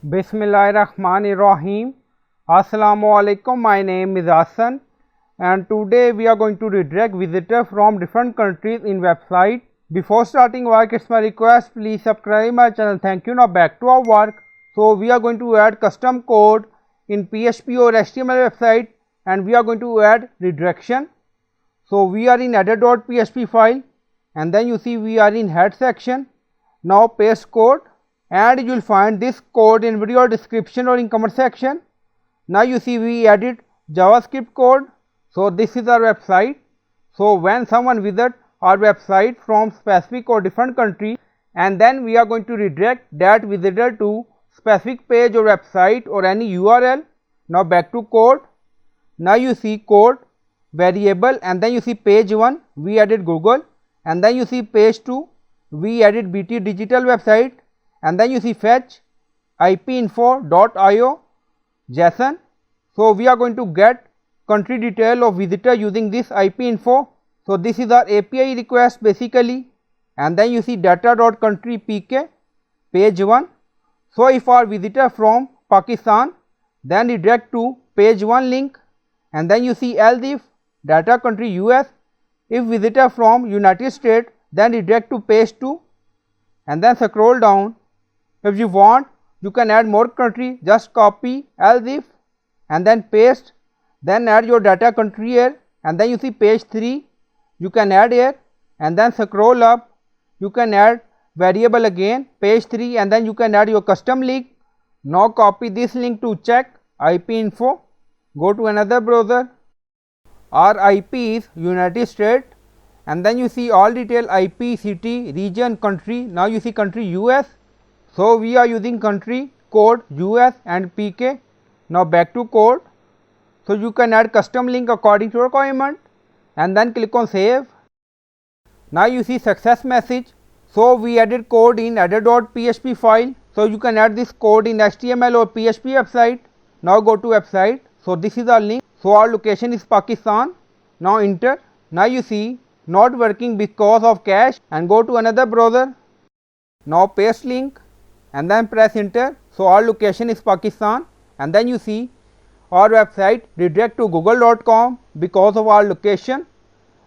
Bismillahirrahmanirrahim. Assalamu alaikum. My name is Hassan and today we are going to redirect visitors from different countries in website. Before starting work, it's my request, please subscribe my channel. Thank you. Now back to our work. So we are going to add custom code in PHP or HTML website and we are going to add redirection. So we are in header.php file and then you see we are in head section. Now paste code and you will find this code in video description or in comment section. Now you see we added JavaScript code. So this is our website. So when someone visits our website from specific or different country, and then we are going to redirect that visitor to specific page or website or any URL. Now back to code. Now you see code, variable, and then you see page 1 we added Google, and then you see page 2 we added BT digital website, and then you see fetch ipinfo.io JSON. So we are going to get country detail of visitor using this ipinfo. So this is our API request basically, and then you see data.country pk page 1. So if our visitor from Pakistan, then redirect to page 1 link, and then you see else if data country US. If visitor from United States, then redirect to page 2, and then scroll down. If you want, you can add more country, just copy else if and then paste, then add your data country here, and then you see page 3 you can add here, and then scroll up, you can add variable again page 3, and then you can add your custom link. Now copy this link to check ipinfo, go to another browser. Our IP is United States, and then you see all detail IP, city, region, country. Now you see country US. So we are using country code US and pk. Now back to code. So you can add custom link according to your requirement, and then click on save. Now you see success message. So we added code in header.php file. So you can add this code in HTML or PHP website. Now go to website. So this is our link. So our location is Pakistan. Now enter. Now you see not working because of cache, and go to another browser. Now paste link and then press enter. So our location is Pakistan, and then you see our website redirect to google.com because of our location.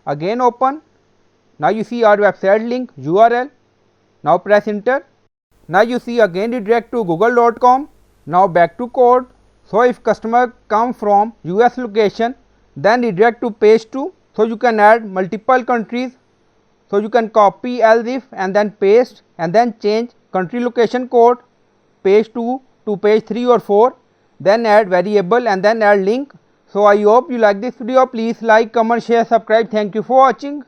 Again open. Now you see our website link URL. Now press enter. Now you see again redirect to google.com. Now back to code. So if customer come from US location, then redirect to page 2. So you can add multiple countries. So you can copy else if and then paste, and then change country location code page 2 to page 3 or 4, then add variable and then add link. So I hope you like this video. Please like, comment, share, subscribe. Thank you for watching.